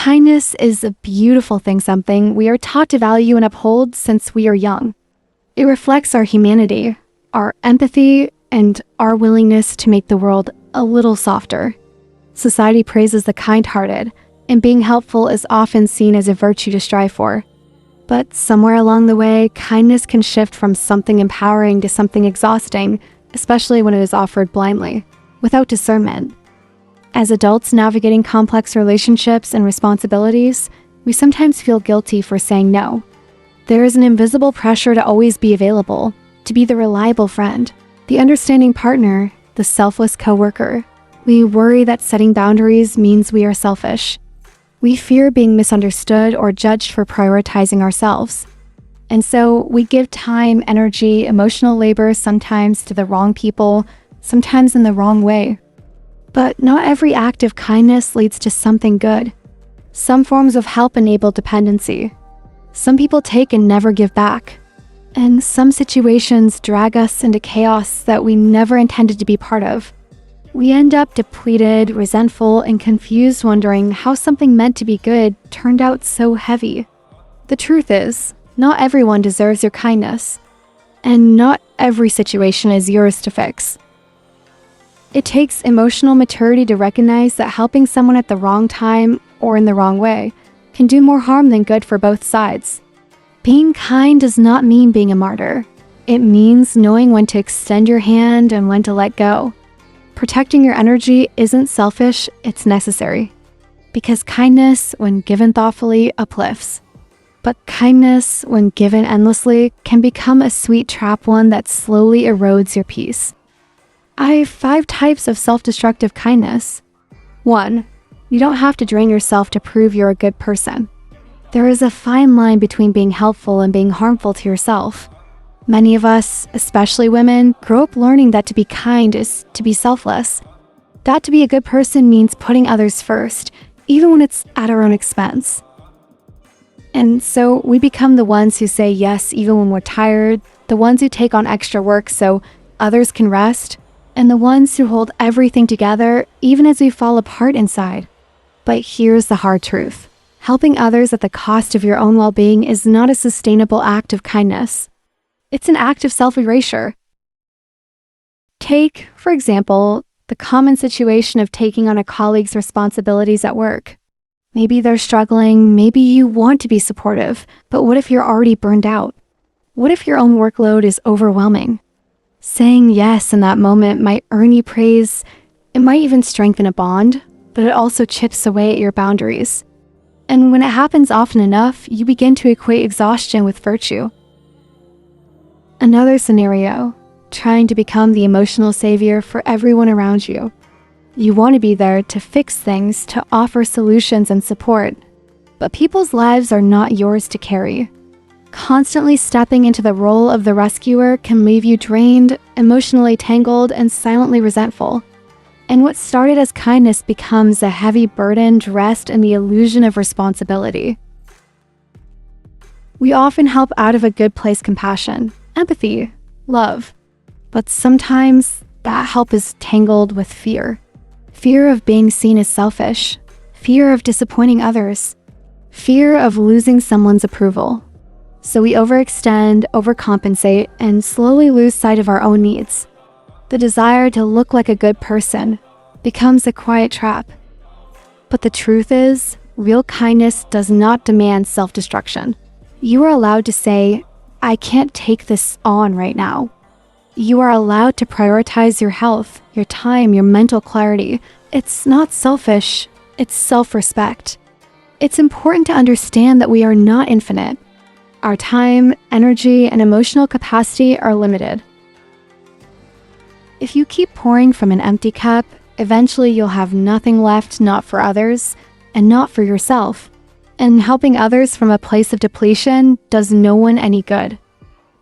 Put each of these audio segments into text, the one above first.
Kindness is a beautiful thing, something we are taught to value and uphold since we are young. It reflects our humanity, our empathy, and our willingness to make the world a little softer. Society praises the kind-hearted, and being helpful is often seen as a virtue to strive for. But somewhere along the way, kindness can shift from something empowering to something exhausting, especially when it is offered blindly, without discernment. As adults navigating complex relationships and responsibilities, we sometimes feel guilty for saying no. There is an invisible pressure to always be available, to be the reliable friend, the understanding partner, the selfless coworker. We worry that setting boundaries means we are selfish. We fear being misunderstood or judged for prioritizing ourselves. And so we give time, energy, emotional labor sometimes to the wrong people, sometimes in the wrong way. But not every act of kindness leads to something good. Some forms of help enable dependency. Some people take and never give back. And some situations drag us into chaos that we never intended to be part of. We end up depleted, resentful, and confused, wondering how something meant to be good turned out so heavy. The truth is, not everyone deserves your kindness, and not every situation is yours to fix. It takes emotional maturity to recognize that helping someone at the wrong time or in the wrong way can do more harm than good for both sides. Being kind does not mean being a martyr. It means knowing when to extend your hand and when to let go. Protecting your energy isn't selfish, it's necessary. Because kindness, when given thoughtfully, uplifts. But kindness, when given endlessly, can become a sweet trap one that slowly erodes your peace. I have 5 types of self-destructive kindness. 1. You don't have to drain yourself to prove you're a good person. There is a fine line between being helpful and being harmful to yourself. Many of us, especially women, grow up learning that to be kind is to be selfless. That to be a good person means putting others first, even when it's at our own expense. And so we become the ones who say yes even when we're tired, the ones who take on extra work so others can rest, and the ones who hold everything together even as we fall apart inside. But here's the hard truth. Helping others at the cost of your own well-being is not a sustainable act of kindness. It's an act of self-erasure. Take, for example, the common situation of taking on a colleague's responsibilities at work. Maybe they're struggling, maybe you want to be supportive, but what if you're already burned out? What if your own workload is overwhelming? Saying yes in that moment might earn you praise, it might even strengthen a bond, but it also chips away at your boundaries. And when it happens often enough, you begin to equate exhaustion with virtue. Another scenario, trying to become the emotional savior for everyone around you. You want to be there to fix things, to offer solutions and support, but people's lives are not yours to carry. Constantly stepping into the role of the rescuer can leave you drained, emotionally tangled, and silently resentful. And what started as kindness becomes a heavy burden dressed in the illusion of responsibility. We often help out of a good place compassion, empathy, love. But sometimes that help is tangled with fear. Fear of being seen as selfish. Fear of disappointing others. Fear of losing someone's approval. So we overextend, overcompensate, and slowly lose sight of our own needs. The desire to look like a good person becomes a quiet trap. But the truth is, real kindness does not demand self-destruction. You are allowed to say, I can't take this on right now. You are allowed to prioritize your health, your time, your mental clarity. It's not selfish, it's self-respect. It's important to understand that we are not infinite. Our time, energy, and emotional capacity are limited. If you keep pouring from an empty cup, eventually you'll have nothing left, not for others, and not for yourself. And helping others from a place of depletion does no one any good.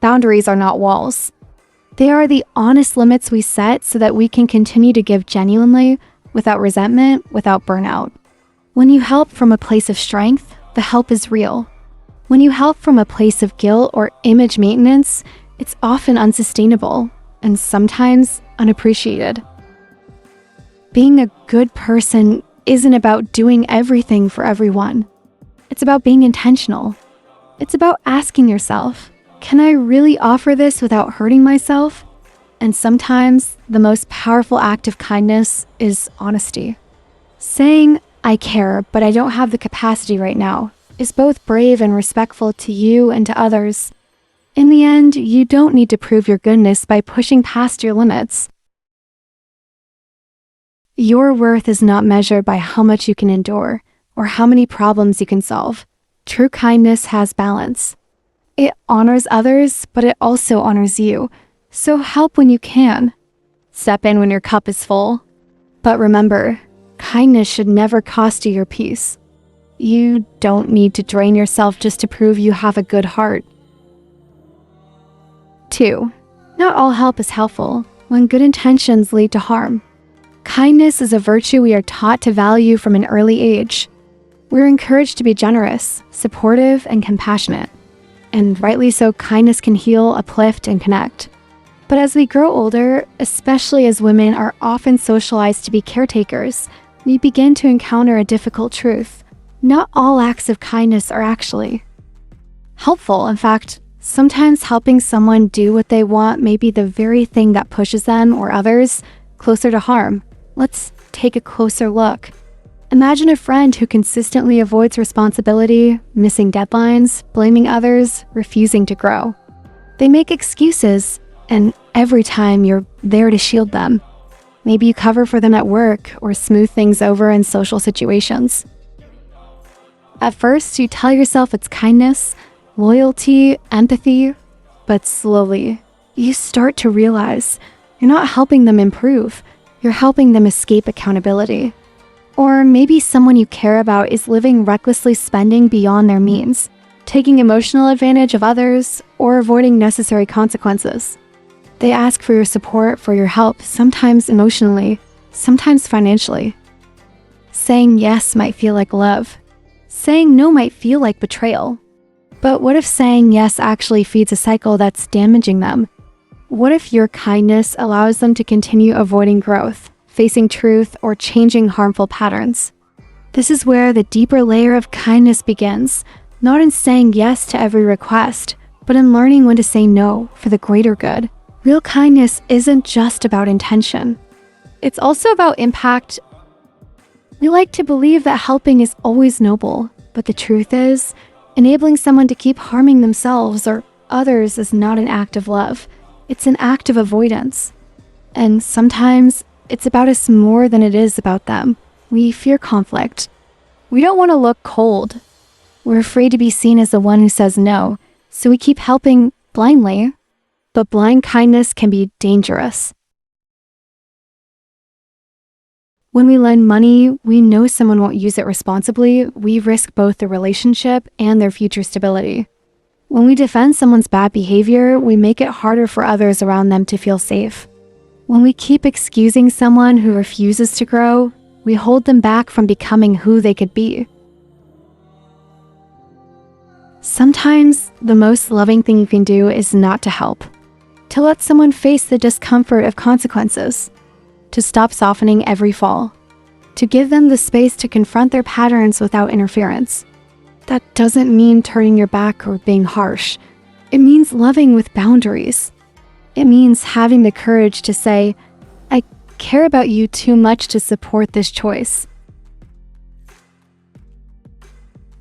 Boundaries are not walls. They are the honest limits we set so that we can continue to give genuinely, without resentment, without burnout. When you help from a place of strength, the help is real. When you help from a place of guilt or image maintenance, it's often unsustainable and sometimes unappreciated. Being a good person isn't about doing everything for everyone. It's about being intentional. It's about asking yourself, can I really offer this without hurting myself? And sometimes the most powerful act of kindness is honesty. Saying, I care, but I don't have the capacity right now, is both brave and respectful to you and to others. In the end, you don't need to prove your goodness by pushing past your limits. Your worth is not measured by how much you can endure or how many problems you can solve. True kindness has balance. It honors others, but it also honors you. So help when you can. Step in when your cup is full. But remember, kindness should never cost you your peace. You don't need to drain yourself just to prove you have a good heart. 2. Not all help is helpful when good intentions lead to harm. Kindness is a virtue we are taught to value from an early age. We're encouraged to be generous, supportive, and compassionate. And rightly so, kindness can heal, uplift, and connect. But as we grow older, especially as women are often socialized to be caretakers, we begin to encounter a difficult truth. Not all acts of kindness are actually helpful. In fact, sometimes helping someone do what they want may be the very thing that pushes them or others closer to harm. Let's take a closer look. Imagine a friend who consistently avoids responsibility, missing deadlines, blaming others, refusing to grow. They make excuses, and every time you're there to shield them. Maybe you cover for them at work or smooth things over in social situations. At first, you tell yourself it's kindness, loyalty, empathy, but slowly, you start to realize you're not helping them improve, you're helping them escape accountability. Or maybe someone you care about is living recklessly, spending beyond their means, taking emotional advantage of others, or avoiding necessary consequences. They ask for your support, for your help, sometimes emotionally, sometimes financially. Saying yes might feel like love. Saying no might feel like betrayal. But what if saying yes actually feeds a cycle that's damaging them? What if your kindness allows them to continue avoiding growth, facing truth, or changing harmful patterns? This is where the deeper layer of kindness begins, not in saying yes to every request, but in learning when to say no for the greater good. Real kindness isn't just about intention. It's also about impact. We like to believe that helping is always noble, but the truth is, enabling someone to keep harming themselves or others is not an act of love. It's an act of avoidance. And sometimes it's about us more than it is about them. We fear conflict. We don't want to look cold. We're afraid to be seen as the one who says no, so we keep helping blindly. But blind kindness can be dangerous. When we lend money, we know someone won't use it responsibly. We risk both the relationship and their future stability. When we defend someone's bad behavior, we make it harder for others around them to feel safe. When we keep excusing someone who refuses to grow, we hold them back from becoming who they could be. Sometimes, the most loving thing you can do is not to help. To let someone face the discomfort of consequences. To stop softening every fall. To give them the space to confront their patterns without interference. That doesn't mean turning your back or being harsh. It means loving with boundaries. It means having the courage to say, I care about you too much to support this choice.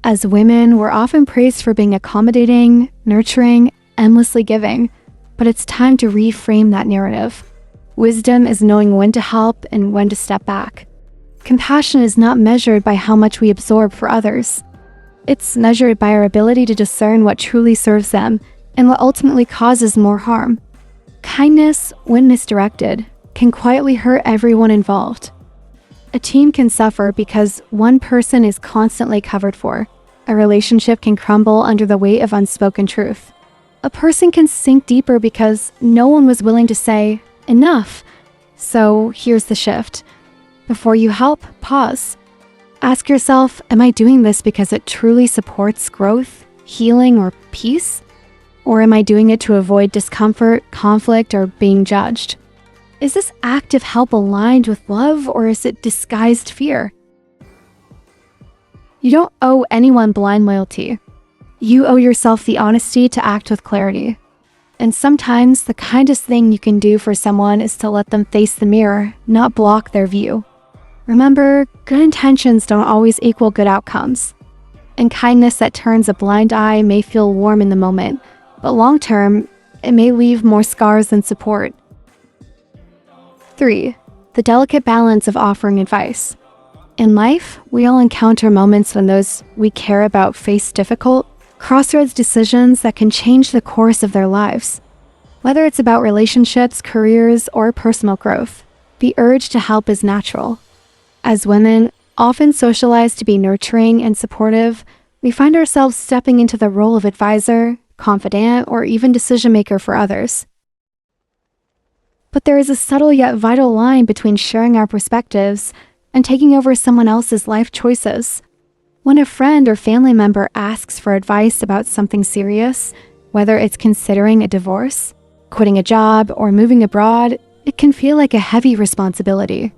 As women, we're often praised for being accommodating, nurturing, endlessly giving, but it's time to reframe that narrative. Wisdom is knowing when to help and when to step back. Compassion is not measured by how much we absorb for others. It's measured by our ability to discern what truly serves them and what ultimately causes more harm. Kindness, when misdirected, can quietly hurt everyone involved. A team can suffer because one person is constantly covered for. A relationship can crumble under the weight of unspoken truth. A person can sink deeper because no one was willing to say, enough. So here's the shift. Before you help, pause. Ask yourself, am I doing this because it truly supports growth, healing, or peace? Or am I doing it to avoid discomfort, conflict, or being judged? Is this act of help aligned with love, or is it disguised fear? You don't owe anyone blind loyalty. You owe yourself the honesty to act with clarity. And sometimes the kindest thing you can do for someone is to let them face the mirror, not block their view. Remember, good intentions don't always equal good outcomes. And kindness that turns a blind eye may feel warm in the moment, but long term, it may leave more scars than support. 3. The delicate balance of offering advice. In life, we all encounter moments when those we care about face difficult, crossroads decisions that can change the course of their lives. Whether it's about relationships, careers, or personal growth, the urge to help is natural. As women, often socialized to be nurturing and supportive, we find ourselves stepping into the role of advisor, confidant, or even decision maker for others. But there is a subtle yet vital line between sharing our perspectives and taking over someone else's life choices. When a friend or family member asks for advice about something serious, whether it's considering a divorce, quitting a job, or moving abroad, it can feel like a heavy responsibility.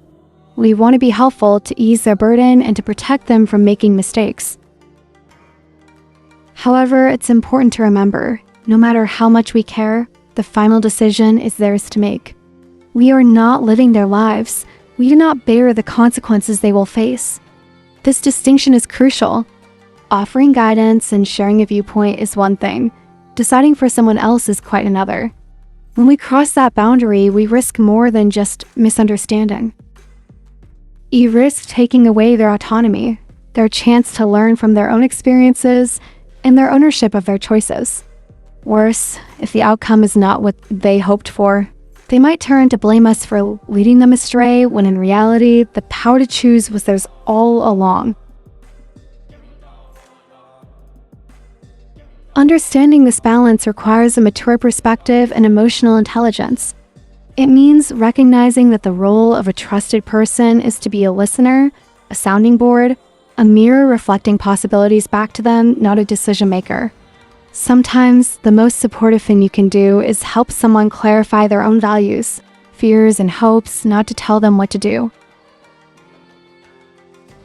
We want to be helpful to ease their burden and to protect them from making mistakes. However, it's important to remember, no matter how much we care, the final decision is theirs to make. We are not living their lives. We do not bear the consequences they will face. This distinction is crucial. Offering guidance and sharing a viewpoint is one thing. Deciding for someone else is quite another. When we cross that boundary, we risk more than just misunderstanding. You risk taking away their autonomy, their chance to learn from their own experiences, and their ownership of their choices. Worse, if the outcome is not what they hoped for, they might turn to blame us for leading them astray when in reality, the power to choose was theirs all along. Understanding this balance requires a mature perspective and emotional intelligence. It means recognizing that the role of a trusted person is to be a listener, a sounding board, a mirror reflecting possibilities back to them, not a decision maker. Sometimes, the most supportive thing you can do is help someone clarify their own values, fears, and hopes, not to tell them what to do.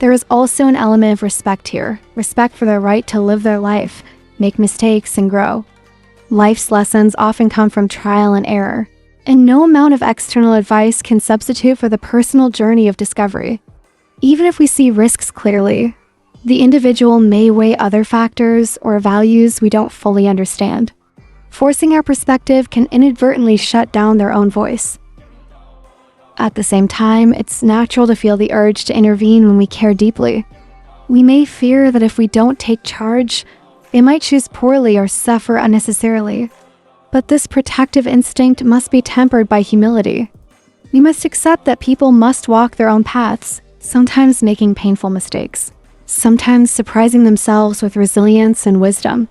There is also an element of respect here, respect for their right to live their life, make mistakes, and grow. Life's lessons often come from trial and error, and no amount of external advice can substitute for the personal journey of discovery. Even if we see risks clearly, the individual may weigh other factors or values we don't fully understand. Forcing our perspective can inadvertently shut down their own voice. At the same time, it's natural to feel the urge to intervene when we care deeply. We may fear that if we don't take charge, they might choose poorly or suffer unnecessarily. But this protective instinct must be tempered by humility. We must accept that people must walk their own paths, sometimes making painful mistakes, sometimes surprising themselves with resilience and wisdom.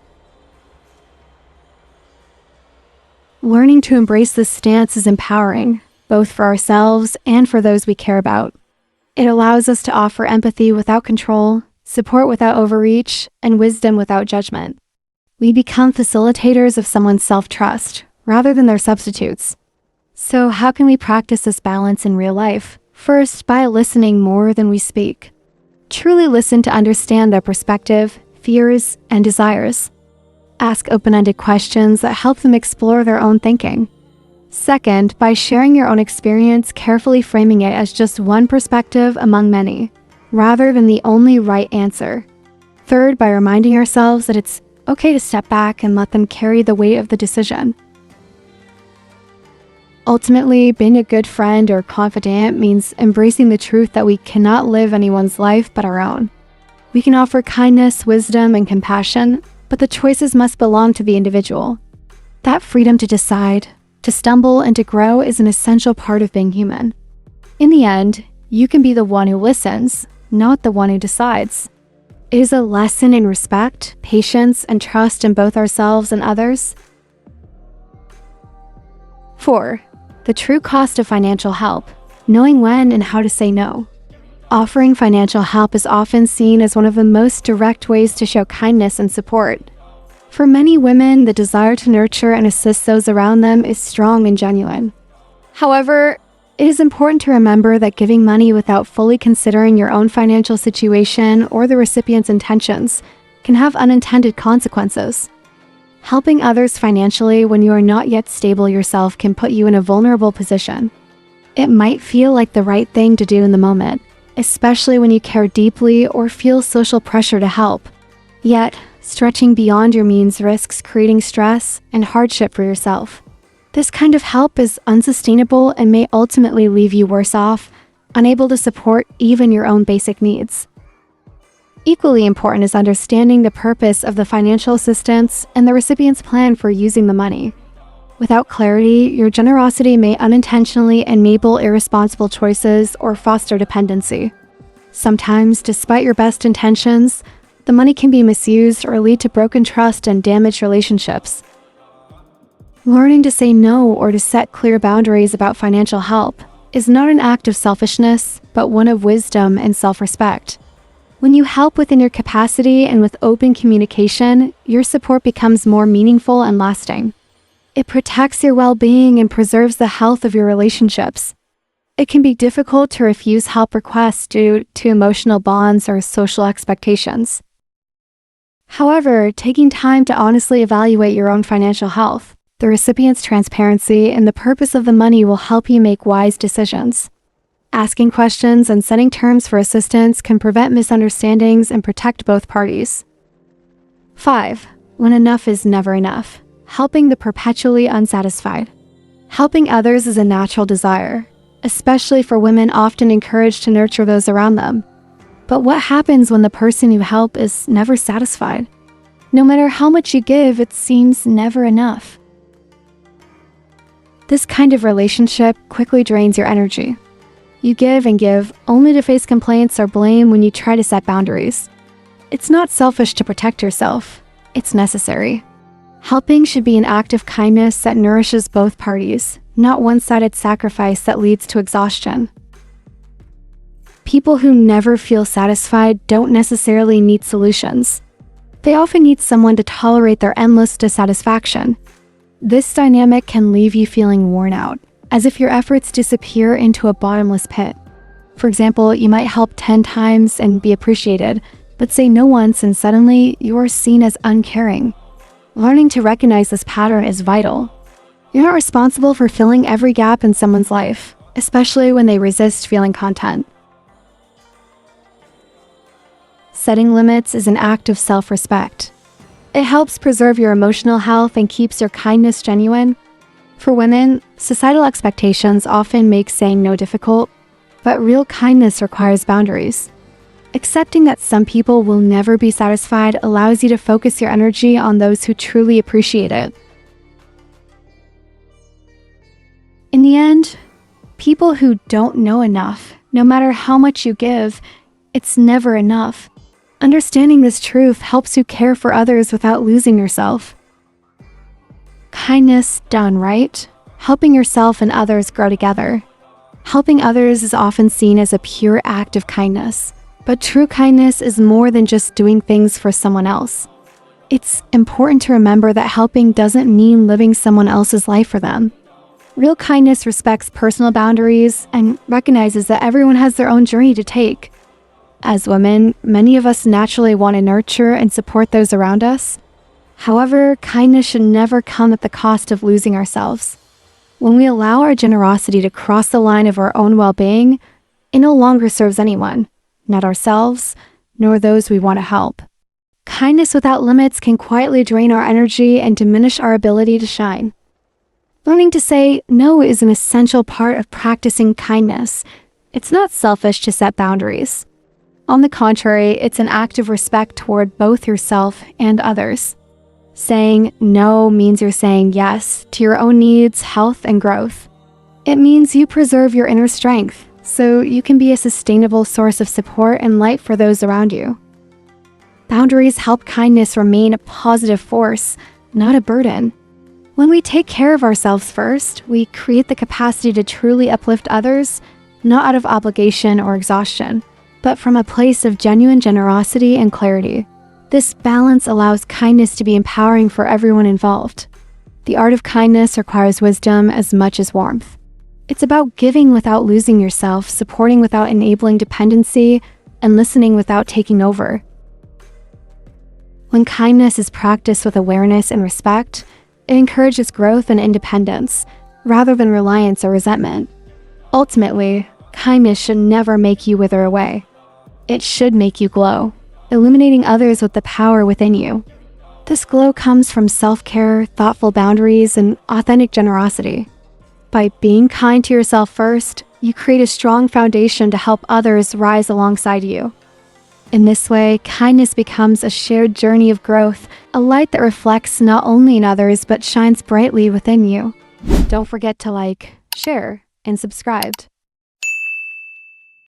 Learning to embrace this stance is empowering, both for ourselves and for those we care about. It allows us to offer empathy without control, support without overreach, and wisdom without judgment. We become facilitators of someone's self-trust, rather than their substitutes. So how can we practice this balance in real life? First, by listening more than we speak. Truly listen to understand their perspective, fears, and desires. Ask open-ended questions that help them explore their own thinking. Second, by sharing your own experience, carefully framing it as just one perspective among many, rather than the only right answer. Third, by reminding ourselves that it's okay to step back and let them carry the weight of the decision. Ultimately, being a good friend or confidant means embracing the truth that we cannot live anyone's life but our own. We can offer kindness, wisdom, and compassion, but the choices must belong to the individual. That freedom to decide, to stumble, and to grow is an essential part of being human. In the end, you can be the one who listens, not the one who decides. It is a lesson in respect, patience, and trust in both ourselves and others. 4. The true cost of financial help, knowing when and how to say no. Offering financial help is often seen as one of the most direct ways to show kindness and support. For many women, the desire to nurture and assist those around them is strong and genuine. However, It is important to remember that giving money without fully considering your own financial situation or the recipient's intentions can have unintended consequences. Helping others financially when you are not yet stable yourself can put you in a vulnerable position. It might feel like the right thing to do in the moment, especially when you care deeply or feel social pressure to help. Yet, stretching beyond your means risks creating stress and hardship for yourself. This kind of help is unsustainable and may ultimately leave you worse off, unable to support even your own basic needs. Equally important is understanding the purpose of the financial assistance and the recipient's plan for using the money. Without clarity, your generosity may unintentionally enable irresponsible choices or foster dependency. Sometimes, despite your best intentions, the money can be misused or lead to broken trust and damaged relationships. Learning to say no or to set clear boundaries about financial help is not an act of selfishness, but one of wisdom and self-respect. When you help within your capacity and with open communication, your support becomes more meaningful and lasting. It protects your well-being and preserves the health of your relationships. It can be difficult to refuse help requests due to emotional bonds or social expectations. However, taking time to honestly evaluate your own financial health, the recipient's transparency, and the purpose of the money will help you make wise decisions. Asking questions and setting terms for assistance can prevent misunderstandings and protect both parties. 5. When enough is never enough. Helping the perpetually unsatisfied. Helping others is a natural desire, especially for women often encouraged to nurture those around them. But what happens when the person you help is never satisfied? No matter how much you give, it seems never enough. This kind of relationship quickly drains your energy. You give and give, only to face complaints or blame when you try to set boundaries. It's not selfish to protect yourself. It's necessary. Helping should be an act of kindness that nourishes both parties, not one-sided sacrifice that leads to exhaustion. People who never feel satisfied don't necessarily need solutions. They often need someone to tolerate their endless dissatisfaction. This dynamic can leave you feeling worn out, as if your efforts disappear into a bottomless pit. For example, you might help 10 times and be appreciated, but say no once and suddenly you are seen as uncaring. Learning to recognize this pattern is vital. You're not responsible for filling every gap in someone's life, especially when they resist feeling content. Setting limits is an act of self-respect. It helps preserve your emotional health and keeps your kindness genuine. For women, societal expectations often make saying no difficult, but real kindness requires boundaries. Accepting that some people will never be satisfied allows you to focus your energy on those who truly appreciate it. In the end, people who don't know enough, no matter how much you give, it's never enough. Understanding this truth helps you care for others without losing yourself. Kindness done right, helping yourself and others grow together. Helping others is often seen as a pure act of kindness, but true kindness is more than just doing things for someone else. It's important to remember that helping doesn't mean living someone else's life for them. Real kindness respects personal boundaries and recognizes that everyone has their own journey to take. As women, many of us naturally want to nurture and support those around us. However, kindness should never come at the cost of losing ourselves. When we allow our generosity to cross the line of our own well-being, it no longer serves anyone, not ourselves, nor those we want to help. Kindness without limits can quietly drain our energy and diminish our ability to shine. Learning to say no is an essential part of practicing kindness. It's not selfish to set boundaries. On the contrary, it's an act of respect toward both yourself and others. Saying no means you're saying yes to your own needs, health, and growth. It means you preserve your inner strength so you can be a sustainable source of support and light for those around you. Boundaries help kindness remain a positive force, not a burden. When we take care of ourselves first, we create the capacity to truly uplift others, not out of obligation or exhaustion, but from a place of genuine generosity and clarity. This balance allows kindness to be empowering for everyone involved. The art of kindness requires wisdom as much as warmth. It's about giving without losing yourself, supporting without enabling dependency, and listening without taking over. When kindness is practiced with awareness and respect, it encourages growth and independence, rather than reliance or resentment. Ultimately, kindness should never make you wither away. It should make you glow, illuminating others with the power within you. This glow comes from self-care, thoughtful boundaries, and authentic generosity. By being kind to yourself first, you create a strong foundation to help others rise alongside you. In this way, kindness becomes a shared journey of growth, a light that reflects not only in others but shines brightly within you. Don't forget to like, share, and subscribe.